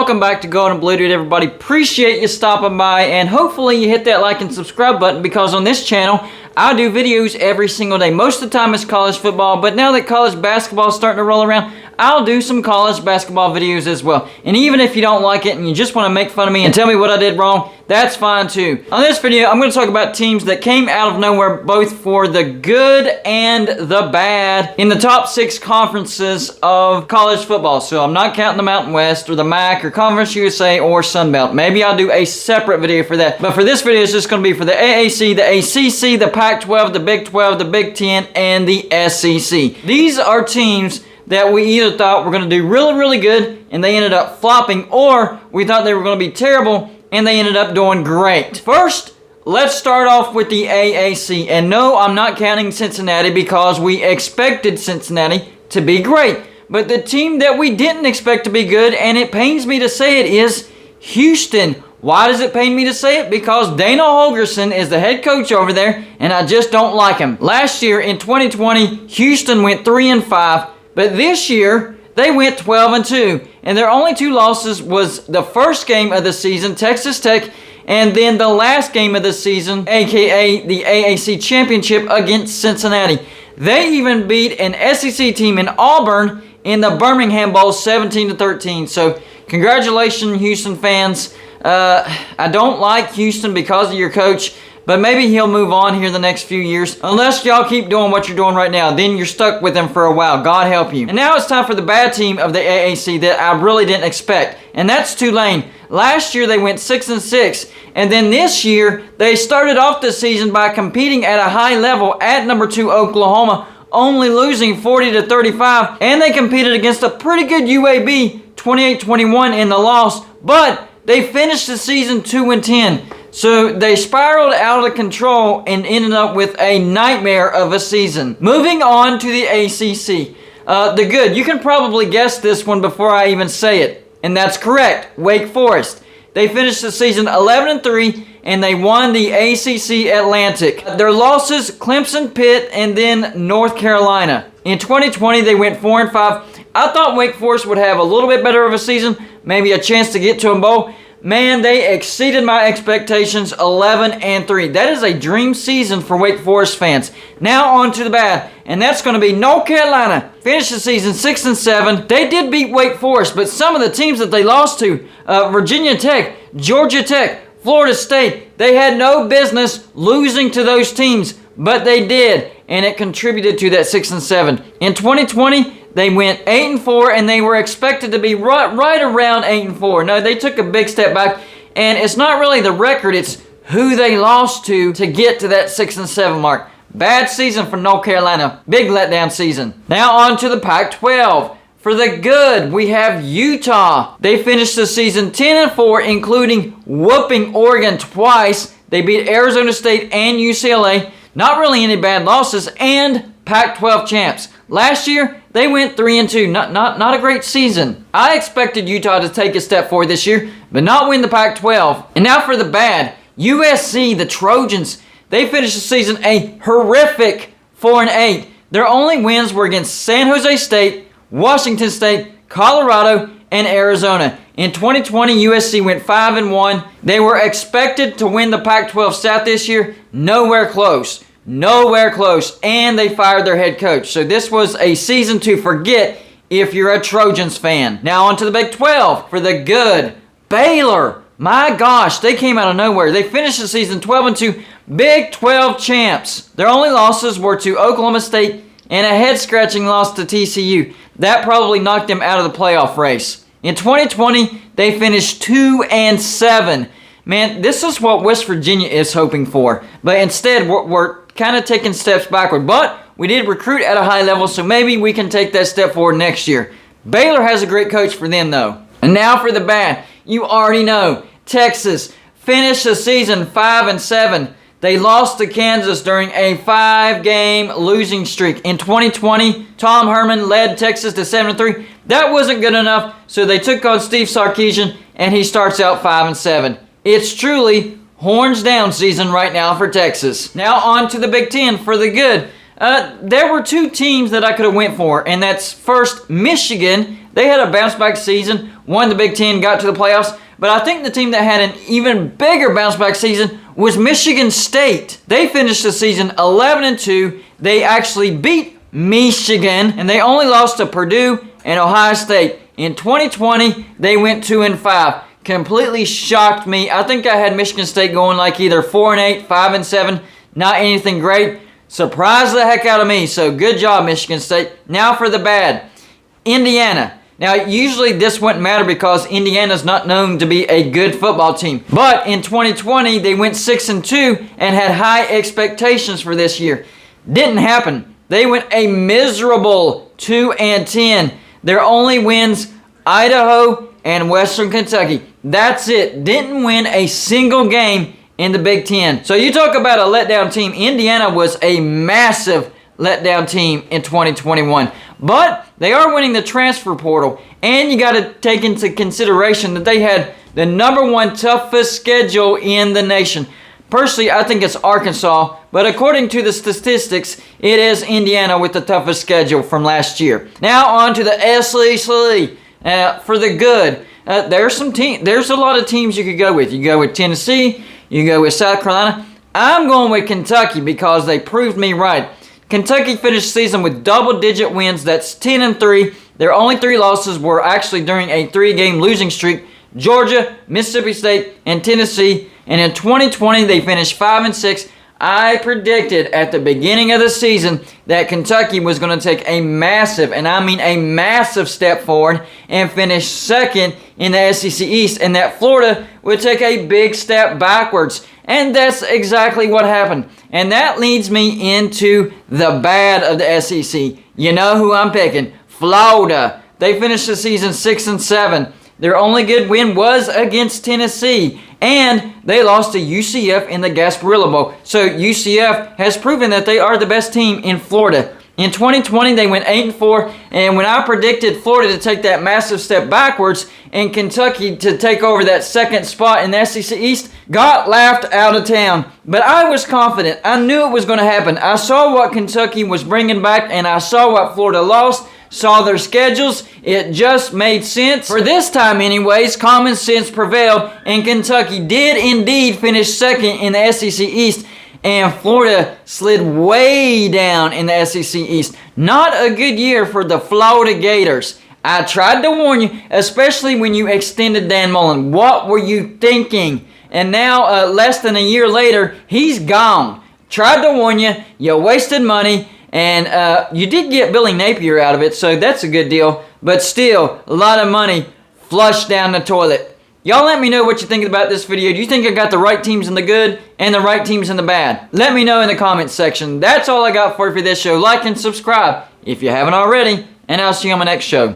Welcome back to Gold and Blue, dude, everybody. Appreciate you stopping by, and hopefully you hit that like and subscribe button, because on this channel, I do videos every single day. Most of the time it's college football, but now that college basketball is starting to roll around, I'll do some college basketball videos as well. And even if you don't like it and you just want to make fun of me and tell me what I did wrong, that's fine too. On this video, I'm going to talk about teams that came out of nowhere, both for the good and the bad, in the top 6 conferences of college football. So I'm not counting the Mountain West or the MAC or Conference USA or Sun Belt. Maybe I'll do a separate video for that. But for this video, it's just going to be for the AAC, the ACC, the Pac-12, the Big 12, the Big 10, and the SEC. These are teams that we either thought were going to do really, really good and they ended up flopping, or we thought they were going to be terrible and they ended up doing great. First, let's start off with the AAC. And no, I'm not counting Cincinnati, because we expected Cincinnati to be great. But the team that we didn't expect to be good, and it pains me to say it, is Houston. Why does it pain me to say it? Because Dana Holgorsen is the head coach over there, and I just don't like him. Last year in 2020, Houston went 3-5, but this year they went 12-2, and their only 2 losses was the first game of the season, Texas Tech, and then the last game of the season, aka the AAC Championship, against Cincinnati. They even beat an SEC team in Auburn in the Birmingham Bowl 17-13. So congratulations, Houston fans. I don't like Houston because of your coach, but maybe he'll move on here the next few years. Unless y'all keep doing what you're doing right now, then you're stuck with him for a while. God help you. And now it's time for the bad team of the AAC that I really didn't expect, and that's Tulane. Last year they went 6-6, and then this year they started off the season by competing at a high level at number 2 Oklahoma, only losing 40-35, and they competed against a pretty good UAB 28-21 in the loss, but they finished the season 2-10. So they spiraled out of control and ended up with a nightmare of a season. Moving on to the ACC. The good. You can probably guess this one before I even say it. And that's correct. Wake Forest. They finished the season 11-3, and they won the ACC Atlantic. Their losses, Clemson, Pitt, and then North Carolina. In 2020, they went 4-5. I thought Wake Forest would have a little bit better of a season, maybe a chance to get to a bowl. Man, they exceeded my expectations, 11-3. That is a dream season for Wake Forest fans. Now on to the bad, and that's going to be North Carolina. Finished the season 6-7. They did beat Wake Forest, but some of the teams that they lost to, Virginia Tech, Georgia Tech, Florida State, they had no business losing to those teams, but they did, and it contributed to that 6-7. In 2020, they went 8-4, and they were expected to be right around 8-4. No, they took a big step back, and it's not really the record, it's who they lost to get to that 6-7 mark. Bad season for North Carolina. Big letdown season. Now on to the Pac-12. For the good, we have Utah. They finished the season 10-4, including whooping Oregon twice. They beat Arizona State and UCLA. Not really any bad losses, and Pac-12 champs. Last year, they went 3-2. Not a great season. I expected Utah to take a step forward this year, but not win the Pac-12. And now for the bad. USC, the Trojans, they finished the season a horrific 4-8. Their only wins were against San Jose State, Washington State, Colorado, and Arizona. In 2020, USC went 5-1. They were expected to win the Pac-12 South this year. Nowhere close. Nowhere close. And they fired their head coach. So this was a season to forget if you're a Trojans fan. Now on to the Big 12 for the good. Baylor. My gosh, they came out of nowhere. They finished the season 12-2. Big 12 champs. Their only losses were to Oklahoma State and a head-scratching loss to TCU. That probably knocked them out of the playoff race. In 2020, they finished 2-7. Man, this is what West Virginia is hoping for. But instead, we're kind of taking steps backward. But we did recruit at a high level, so maybe we can take that step forward next year. Baylor has a great coach for them, though. And now for the bad. You already know. Texas finished the season 5-7. They lost to Kansas during a 5-game losing streak. In 2020, Tom Herman led Texas to 7-3. That wasn't good enough, so they took on Steve Sarkisian, and he starts out 5-7. It's truly horns down season right now for Texas. Now on to the Big Ten for the good. There were 2 teams that I could have went for, and that's first Michigan. They had a bounce-back season, won the Big Ten, got to the playoffs. But I think the team that had an even bigger bounce-back season was Michigan State. They finished the season 11-2. They actually beat Michigan, and they only lost to Purdue and Ohio State. In 2020, they went 2-5. Completely shocked me. I think I had Michigan State going like either 4-8, 5-7. Not anything great. Surprised the heck out of me. So good job, Michigan State. Now for the bad. Indiana. Now, usually this wouldn't matter because Indiana's not known to be a good football team. But in 2020, they went 6-2 and had high expectations for this year. Didn't happen. They went a miserable 2-10. Their only wins, Idaho and Western Kentucky. That's it. Didn't win a single game in the Big Ten. So you talk about a letdown team. Indiana was a massive letdown team in 2021. But they are winning the transfer portal. And you got to take into consideration that they had the #1 toughest schedule in the nation. Personally, I think it's Arkansas. But according to the statistics, it is Indiana with the toughest schedule from last year. Now on to the SEC. For the good. There's a lot of teams you could go with. You can go with Tennessee. You can go with South Carolina. I'm going with Kentucky because they proved me right. Kentucky finished the season with double-digit wins. That's 10-3. Their only 3 losses were actually during a 3-game losing streak. Georgia, Mississippi State, and Tennessee. And in 2020, they finished 5-6. I predicted at the beginning of the season that Kentucky was going to take a massive, and I mean a massive step forward and finish second in the SEC East, and that Florida would take a big step backwards. And that's exactly what happened. And that leads me into the bad of the SEC. You know who I'm picking? Florida. They finished the season 6-7. Their only good win was against Tennessee. And they lost to UCF in the Gasparilla Bowl. So UCF has proven that they are the best team in Florida. In 2020, they went 8-4. And when I predicted Florida to take that massive step backwards and Kentucky to take over that second spot in the SEC East, got laughed out of town. But I was confident. I knew it was going to happen. I saw what Kentucky was bringing back, and I saw what Florida lost. Saw their schedules. It just made sense. For this time anyways, common sense prevailed, and Kentucky did indeed finish second in the SEC East, and Florida slid way down in the SEC East. Not a good year for the Florida Gators. I tried to warn you, especially when you extended Dan Mullen. What were you thinking? And now, less than a year later, he's gone. Tried to warn you. You wasted money. And you did get Billy Napier out of it, so that's a good deal. But still, a lot of money flushed down the toilet. Y'all let me know what you think about this video. Do you think I got the right teams in the good and the right teams in the bad? Let me know in the comments section. That's all I got for you for this show. Like and subscribe if you haven't already. And I'll see you on my next show.